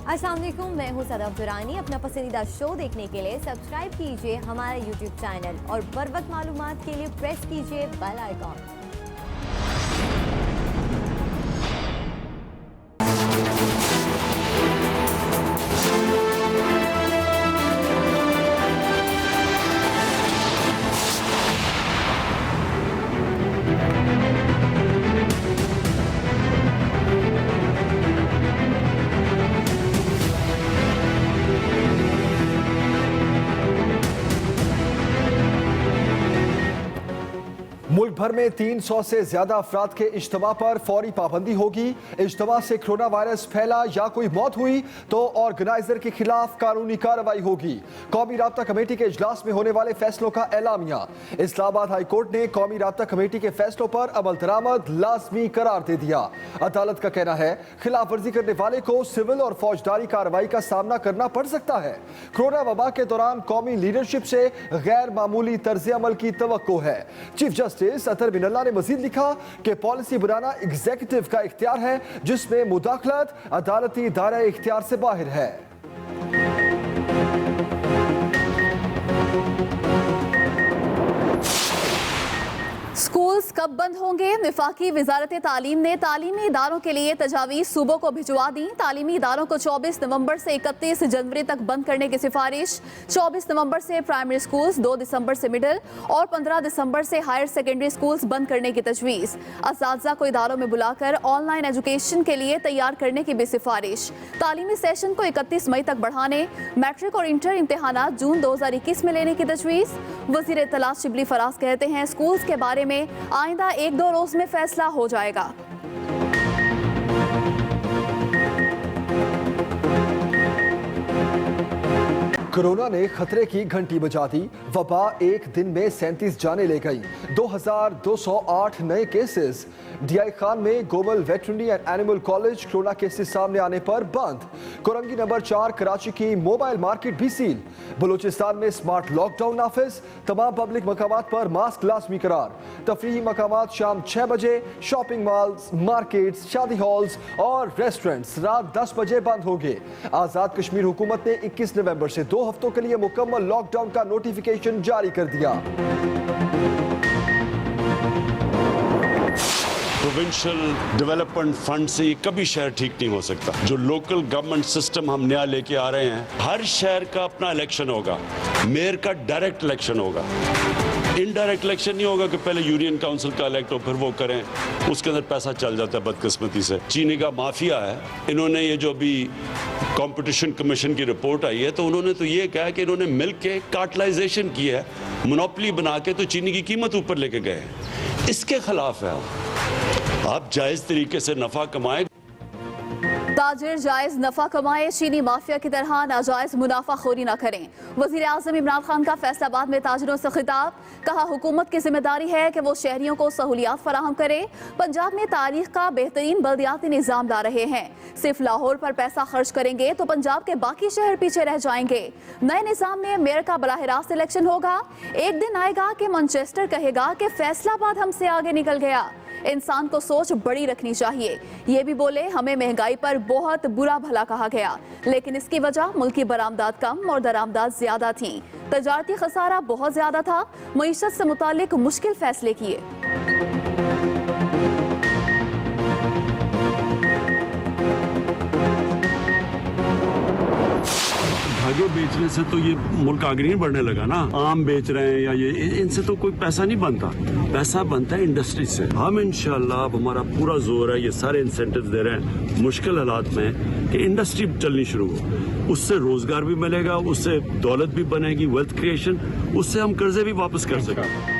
अस्सलाम वालेकुम, मैं हूँ सदफ दुरानी। अपना पसंदीदा शो देखने के लिए सब्सक्राइब कीजिए हमारा यूट्यूब चैनल और बर वक्त मालूमात के लिए प्रेस कीजिए बेल आइकॉन। मुल्क भर में 300 से ज्यादा अफराद के इज्तिमा पर फौरी पाबंदी होगी। इज्तिमा से कोरोना वायरस फैला या कोई मौत हुई तो ऑर्गेनाइजर के खिलाफ कानूनी कार्रवाई होगी। कौमी राब्ता कमेटी के इजलास में होने वाले फैसलों का एलामिया। इस्लामाबाद हाई कोर्ट ने कौमी राब्ता कमेटी के फैसलों पर अमल दरामद लाजमी करार दे दिया। अदालत का कहना है खिलाफ वर्जी करने वाले को सिविल और फौजदारी कार्रवाई का सामना करना पड़ सकता है। कोरोना वबा के दौरान कौमी लीडरशिप से गैर मामूली तर्ज अमल की तवक्को है। चीफ जस्टिस अतर बिन अल्लाह ने मजीद लिखा कि पॉलिसी बनाना एग्जीक्यूटिव का इख्तियार है, जिसमें मुदाखलत अदालती दायरे इख्तियार से बाहर है। स्कूल्स कब बंद होंगे? वफाकी वजारत तालीम ने तालीमी इदारों के लिए तजावीज़ सूबों को भिजवा दी। तालीमी इदारों को 24 नवंबर से 31 जनवरी तक बंद करने की सिफारिश। 24 नवंबर से प्राइमरी स्कूल्स, 2 दिसंबर से मिडिल और 15 दिसंबर से हायर सेकेंडरी स्कूल्स बंद करने की तजवीज़। असातिज़ा को इदारों में बुलाकर ऑनलाइन एजुकेशन के लिए तैयार करने की भी सिफारिश। तालीमी सेशन को 31 मई तक बढ़ाने, मैट्रिक और इंटर इम्तहानात जून 2021 में लेने की तजवीज़। वज़ीर इत्तलात शिबली फराज कहते हैं स्कूल्स के बारे में आइंदा 1-2 रोज में फैसला हो जाएगा। कोरोना ने खतरे की घंटी बजा दी। वबा एक दिन में 37 जाने ले गई। 2208 नए केसेस। डीआई खान में Gomal veterinary and animal college corona cases सामने आने पर बंद। कोरंगी नंबर 4 कराची की मोबाइल मार्केट भी सील। बलूचिस्तान में स्मार्ट लॉकडाउन नाफिज। तमाम पब्लिक मकामात पर मास्क लाजमी करार। तफरीही मकामात शाम 6 बजे। शॉपिंग मॉल्स, मार्केट्स, शादी हॉल्स और रेस्टोरेंट्स रात 10 बजे बंद होंगे। आजाद कश्मीर हुकूमत ने 21 नवंबर से 2 हफ्तों के लिए मुकम्मल लॉकडाउन का नोटिफिकेशन जारी कर दिया। प्रोविंशियल डेवलपमेंट फंड से ये कभी शहर ठीक नहीं हो सकता। जो लोकल गवर्नमेंट सिस्टम हम नया लेके आ रहे हैं, हर शहर का अपना इलेक्शन होगा। मेयर का डायरेक्ट इलेक्शन होगा, इनडायरेक्ट इलेक्शन नहीं होगा कि पहले यूनियन काउंसिल का इलेक्ट हो फिर वो करें। उसके अंदर पैसा चल जाता है बदकिस्मती से। चीनी का माफिया है। इन्होंने ये जो अभी कंपटीशन कमीशन की रिपोर्ट आई है तो उन्होंने तो ये कहा कि इन्होंने मिल्क के कार्टलाइजेशन की है, मोनोपोली बना के तो चीनी की कीमत ऊपर लेके गए। इसके खिलाफ है। आप जायज तरीके से नफा कमाएं। ताजिर जायज नफा कमाए, चीनी माफिया की तरह नाजायज मुनाफाखोरी न करें। वजीर आजम इमरान खान का फैसलाबाद में ताजिरों से खिताब। कहा हुकूमत की जिम्मेदारी है कि वो शहरियों को सहूलियात फराहम करे। पंजाब में तारीख का बेहतरीन बल्दियाती निज़ाम ला रहे हैं। सिर्फ लाहौर पर पैसा खर्च करेंगे तो पंजाब के बाकी शहर पीछे रह जाएंगे। नए निज़ाम में मेयर का बराह रास्त इलेक्शन होगा। एक दिन आएगा कि मैनचेस्टर कहेगा कि फैसलाबाद हमसे आगे निकल गया। इंसान को सोच बड़ी रखनी चाहिए। ये भी बोले हमें महंगाई पर बहुत बुरा भला कहा गया, लेकिन इसकी वजह मुल्की बरामदात कम और दरामदात ज्यादा थी। तजारती खसारा बहुत ज्यादा था। मईशत से मुतालिक मुश्किल फैसले किए। धागे बेचने से तो ये मुल्क आगे नहीं बढ़ने लगा ना। आम बेच रहे हैं या ये, इनसे तो कोई पैसा नहीं बनता। पैसा बनता है इंडस्ट्री से। हम इंशाल्लाह, अब हमारा पूरा जोर है, ये सारे इंसेंटिव्स दे रहे हैं मुश्किल हालात में कि इंडस्ट्री चलनी शुरू हो। उससे रोजगार भी मिलेगा, उससे दौलत भी बनेगी, वेल्थ क्रिएशन, उससे हम कर्जे भी वापस कर सकेंगे।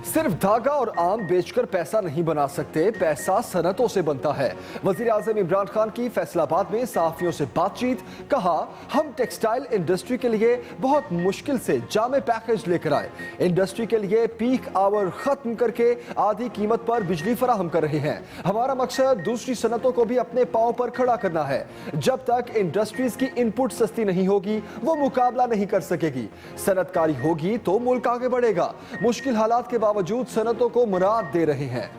सिर्फ धागा और आम बेचकर पैसा नहीं बना सकते, पैसा सनतों से बनता है। वजीर आजम इमरान खान की फैसलाबाद में सहाफियों से बातचीत। कहा हम टेक्सटाइल इंडस्ट्री के लिए बहुत मुश्किल से जामे पैकेज लेकर आए। इंडस्ट्री के लिए पीक आवर खत्म करके आधी कीमत पर बिजली फराहम कर रहे हैं। हमारा मकसद दूसरी सनतों को भी अपने पांव पर खड़ा करना है। जब तक इंडस्ट्रीज की इनपुट सस्ती नहीं होगी वो मुकाबला नहीं कर सकेगी। सनतकारी होगी तो मुल्क आगे बढ़ेगा। मुश्किल हालात के बावजूद सनतों को मुराद दे रहे हैं।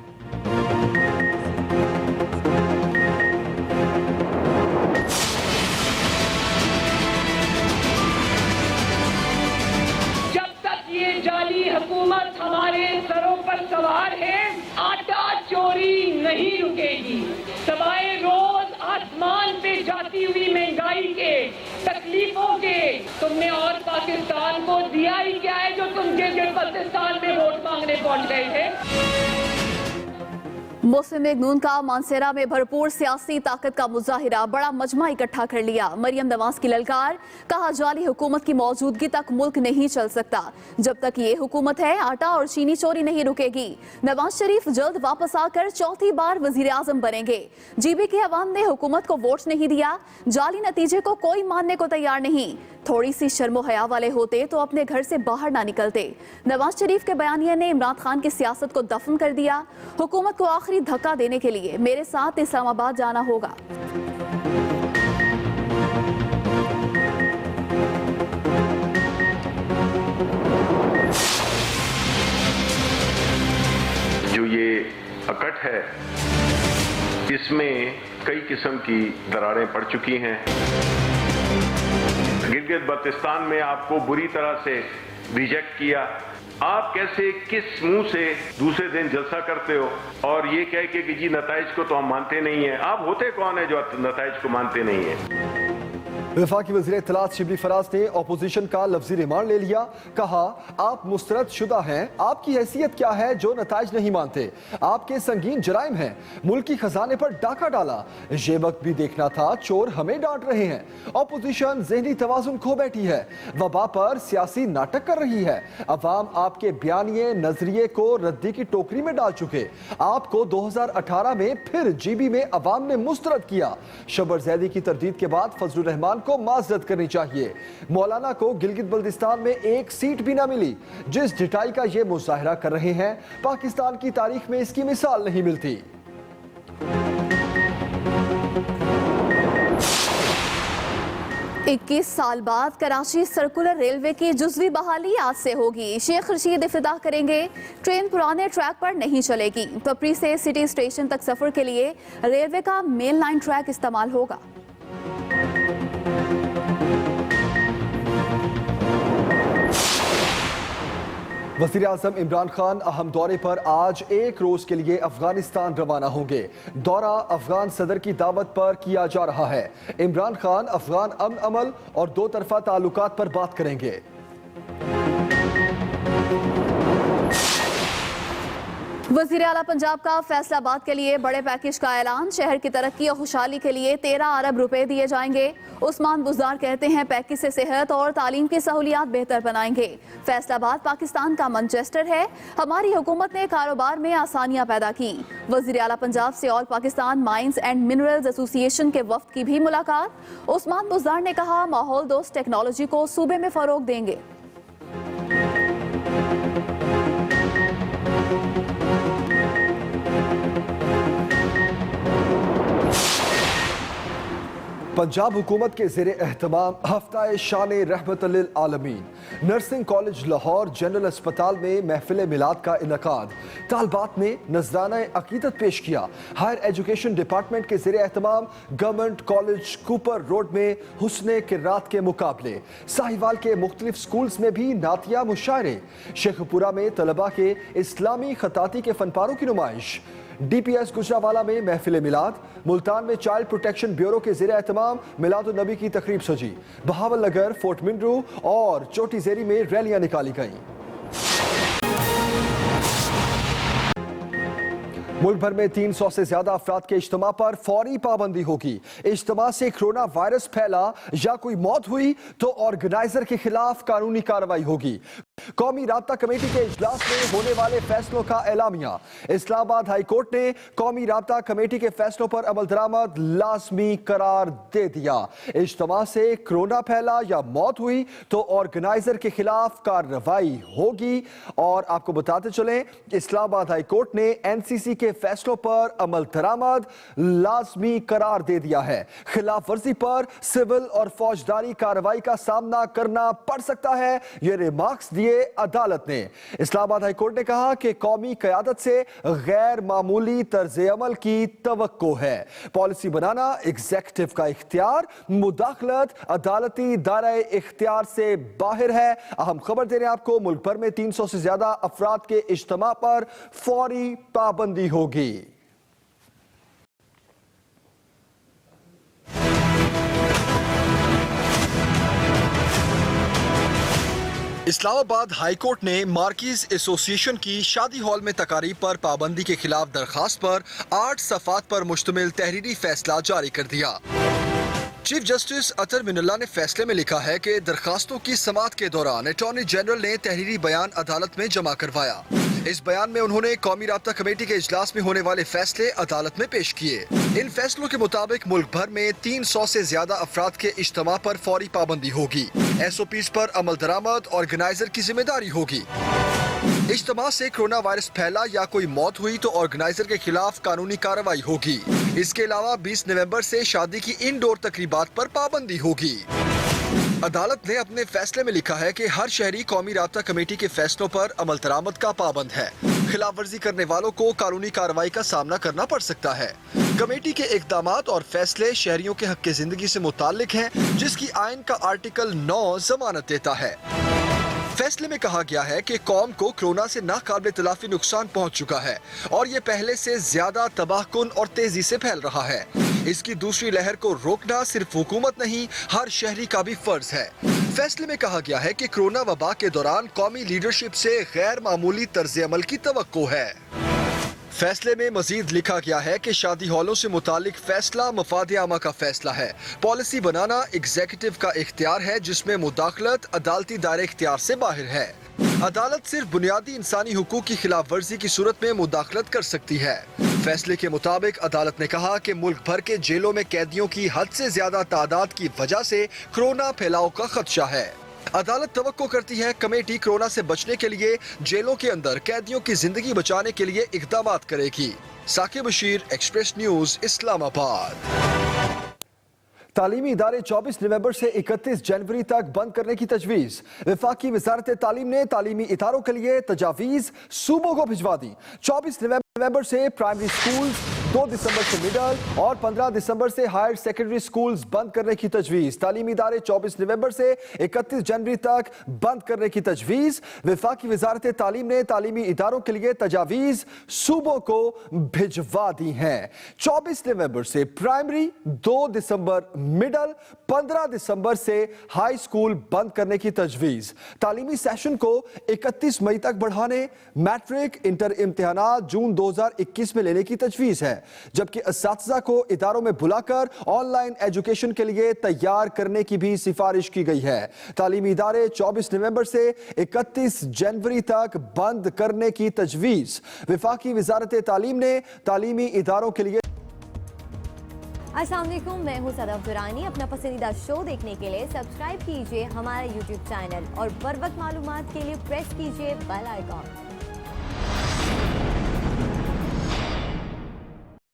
बढ़ती हुई महंगाई के, तकलीफों के तुमने और पाकिस्तान को दिया ही क्या है जो तुम गिलगित-बल्तिस्तान में वोट मांगने पहुंच गए थे। मुस्लिम लीग नून का मानसेरा में भरपूर सियासी ताकत का मुजाहिरा, बड़ा मजमा इकट्ठा कर लिया। मरियम नवाज की ललकार, कहा जाली हुकूमत की मौजूदगी तक मुल्क नहीं चल सकता। जब तक ये हुकूमत है आटा और चीनी चोरी नहीं रुकेगी। नवाज शरीफ जल्द वापस आकर चौथी बार वजीर आजम बनेंगे। जीबी के अवाम ने हुकूमत को वोट नहीं दिया, जाली नतीजे को कोई मानने को तैयार नहीं। थोड़ी सी शर्मो हया वाले होते तो अपने घर से बाहर ना निकलते। नवाज शरीफ के बयानिया ने इमरान खान की सियासत को दफन कर दिया। हुकूमत को आखिरी धक्का देने के लिए मेरे साथ इस्लामाबाद जाना होगा। जो ये अकट है इसमें कई किस्म की दरारें पड़ चुकी हैं। गिलगित बल्तिस्तान में आपको बुरी तरह से रिजेक्ट किया। आप कैसे किस मुंह से दूसरे दिन जलसा करते हो और ये कह के कि जी नताइज को तो हम मानते नहीं हैं। आप होते कौन है जो नताइज को मानते नहीं हैं? वफाकी वज़ीर इत्तलात शिबली फराज ने अपोजिशन का लफ्जी रिमांड ले लिया। कहा, आप मुस्तरद शुदा हैं, आपकी हैसियत क्या है जो नताइज नहीं मानते? आपके संगीन जराइम हैं, मुल्की खजाने पर डाका डाला। ये वक्त भी देखना था, चोर हमें डांट रहे हैं। अपोजिशन ज़हनी तवाज़ुन खो बैठी है, वबा पर सियासी नाटक कर रही है। अवाम आपके बयानिए नजरिए को रद्दी की टोकरी में डाल चुके। आपको 2018 में फिर जीबी में अवाम ने मुस्तरद किया। शबर जैदी की तरदीद के बाद फजलुर रहमान को माजरत करनी चाहिए। मौलाना को गिलगित बल्तिस्तान में एक सीट भी ना मिली। जिस ढिठाई का ये मुजाहिरा कर रहे हैं, पाकिस्तान की तारीख में इसकी मिसाल नहीं मिलती। 21 साल बाद कराची सर्कुलर रेलवे की जुज़वी बहाली आज से होगी। शेख रशीद इफ्तिताह करेंगे। ट्रेन पुराने ट्रैक पर नहीं चलेगी। पपरी से सिटी स्टेशन तक सफर के लिए रेलवे का मेन लाइन ट्रैक इस्तेमाल होगा। वज़ीर आज़म इमरान खान अहम दौरे पर आज एक रोज के लिए अफगानिस्तान रवाना होंगे। दौरा अफगान सदर की दावत पर किया जा रहा है। इमरान खान अफगान अमन अमल और दो तरफा ताल्लुकात पर बात करेंगे। वज़ीर आला पंजाब का फैसलाबाद के लिए बड़े पैकेज का ऐलान। शहर की तरक्की और खुशहाली के लिए 13 अरब रुपए दिए जाएंगे। उस्मान बुज़दार कहते हैं पैकेज से सेहत और तालीम की सहूलियात बेहतर बनाएंगे। फैसलाबाद पाकिस्तान का मैनचेस्टर है। हमारी हुकूमत ने कारोबार में आसानियां पैदा की। वज़ीर आला पंजाब से all Pakistan mines and minerals association के वफ्द की भी मुलाकात। उस्मान बुज़दार ने कहा, माहौल दोस्त टेक्नोलॉजी को सूबे में फरोग देंगे। पंजाब हुकूमत के ज़ेरे एहतमाम हफ्ता शान रहमत लिल आलमीन नर्सिंग कॉलेज लाहौर जनरल अस्पताल में महफिल मिलाद का इनकाद। तालबात ने नजराना अकीदत पेश किया। हायर एजुकेशन डिपार्टमेंट के ज़ेरे एहतमाम गवर्नमेंट कॉलेज कूपर रोड में हुस्ने किरात के मुकाबले। साहिवाल के मुख्तलिफ स्कूल्स में भी नातिया मुशायरे। शेखपुरा में तलबा के इस्लामी खताती के फनपारों की नुमाइश। DPS गुजरावाला में महफिल मिलाद। मुल्तान में चाइल्ड प्रोटेक्शन ब्यूरो के ज़ेरे एहतमाम मिलाद नबी की तकरीब सजी। बहावल नगर, फोर्ट मिनरू और चोटी ज़ेरी में रैलियां निकाली गईं। मुल्क भर में 300 से ज्यादा अफराद के इज्तिमा पर फौरी पाबंदी होगी। इज्तिमा से कोरोना वायरस फैला या कोई मौत हुई तो ऑर्गेनाइजर के खिलाफ कानूनी कार्रवाई होगी। कौमी राब्ता कमेटी के इजलास में होने वाले फैसलों का एलामिया। इस्लामाबाद हाई कोर्ट ने कौमी राब्ता कमेटी के फैसलों पर अमल दरामद लाजमी करार दे दिया। इज्तिमा से कोरोना फैला या मौत हुई तो ऑर्गेनाइजर के खिलाफ कार्रवाई होगी। और आपको बताते चलें, इस्लामाबाद हाई कोर्ट ने NCC के फैसलों पर अमल दरामद लाजमी करार दे दिया है। खिलाफ वर्जी पर सिविल और फौजदारी कार्रवाई का सामना करना पड़ सकता है, ये रिमार्क्स दिए अदालत ने। इस्लामाबाद हाई कोर्ट ने कहा कि कौमी क़यादत से गैर मामूली तर्ज अमल की तवक्को है। पॉलिसी बनाना एग्जीक्यूटिव का इख्तियार, मुदाखलत अदालती दायरे इख्तियार से बाहर है। अहम खबर दे रहे हैं आपको, मुल्क भर में 300 से ज्यादा अफराद के इज्तिमा पर फौरी पाबंदी होगी। इस्लामाबाद हाई कोर्ट ने मार्किज एसोसिएशन की शादी हॉल में तकारीब पर पाबंदी के खिलाफ दरखास्त पर 8 सफ़ात पर मुश्तमिल तहरीरी फैसला जारी कर दिया। चीफ जस्टिस अतर मिनल्ला ने फैसले में लिखा है कि दरखास्तों की समाअत के दौरान अटॉर्नी जनरल ने तहरीरी बयान अदालत में जमा करवाया। इस बयान में उन्होंने कौमी राब्ता कमेटी के इजलास में होने वाले फैसले अदालत में पेश किए। इन फैसलों के मुताबिक मुल्क भर में 300 से ज्यादा अफराद के इज्तिमा पर फौरी पाबंदी होगी। SOPs पर अमल दरामद ऑर्गेनाइजर की जिम्मेदारी होगी। इज्तिमा से कोरोना वायरस फैला या कोई मौत हुई तो ऑर्गेनाइजर के खिलाफ कानूनी कार्रवाई होगी। इसके अलावा 20 नवंबर से शादी की इंडोर तकरीबात पर पाबंदी होगी। अदालत ने अपने फैसले में लिखा है कि हर शहरी कौमी राब्ता कमेटी के फैसलों पर अमल दरामद का पाबंद है। खिलाफ वर्जी करने वालों को कानूनी कार्रवाई का सामना करना पड़ सकता है। कमेटी के इक़दामात और फैसले शहरियों के हक की जिंदगी से मुताल्लिक हैं, जिसकी आइन का आर्टिकल 9 जमानत देता है। फैसले में कहा गया है कि कौम को कोरोना से नाकाबिल तलाफी नुकसान पहुंच चुका है और ये पहले से ज्यादा तबाहकुन और तेजी से फैल रहा है। इसकी दूसरी लहर को रोकना सिर्फ हुकूमत नहीं, हर शहरी का भी फर्ज है। फैसले में कहा गया है कि कोरोना वबा के दौरान कौमी लीडरशिप से गैर मामूली तर्ज अमल की तवक्को है। फैसले में मजीद लिखा गया है कि शादी हॉलों से मुतालिक फैसला मफाद आमा का फैसला है। पॉलिसी बनाना एग्जीक्यूटिव का इख्तियार है, जिसमें मुदाखलत अदालती दायरे इख्तियार से बाहर है। अदालत सिर्फ बुनियादी इंसानी हुकूक की खिलाफ वर्जी की सूरत में मुदाखलत कर सकती है। फैसले के मुताबिक अदालत ने कहा कि मुल्क भर के जेलों में कैदियों की हद से ज्यादा तादाद की वजह से कोरोना फैलाव का खदशा है। अदालत तवक्को करती है कमेटी कोरोना से बचने के लिए जेलों के अंदर कैदियों की जिंदगी बचाने के लिए इक़दामात करेगी। Saqib Bashir, Express News, Islamabad. तालीमी इदारे 24 नवंबर से 31 जनवरी तक बंद करने की तजवीज़। वफाकी वज़ारत तालीम ने तालीमी इदारों के लिए तजावीज़ सूबों को भिजवा दी। 24 नवंबर से प्राइमरी स्कूल्स, 2 दिसंबर से मिडल और 15 दिसंबर से हायर सेकेंडरी स्कूल्स बंद करने की तजवीज़। तालीमी इदारे 24 नवंबर से 31 जनवरी तक बंद करने की तजवीज़। वफाकी वज़ारत तालीम ने तालीमी इदारों के लिए तजावीज़ सूबों को भिजवा दी हैं। 24 नवंबर से प्राइमरी, 2 दिसंबर मिडल, 15 दिसंबर से हाई स्कूल बंद करने की तजवीज़। तालीमी सेशन को 31 मई तक बढ़ाने, मैट्रिक इंटर इम्तिहानात जून 2021 में लेने की तजवीज़ है, जबकि असातिज़ा को इदारों में बुलाकर ऑनलाइन एजुकेशन के लिए तैयार करने की भी सिफारिश की गई है। तालीमी इदारे 24 नवंबर से 31 जनवरी तक बंद करने की तजवीज़। वफाकी वज़ारत तालीम ने तालीमी इदारों के लिए अस्सलाम वालेकुम, मैं हूं सदफ दुरानी। अपना पसंदीदा शो देखने के लिए सब्सक्राइब कीजिए हमारा YouTube चैनल और बर वक्त मालूमात के लिए प्रेस कीजिए बेल आइकॉन।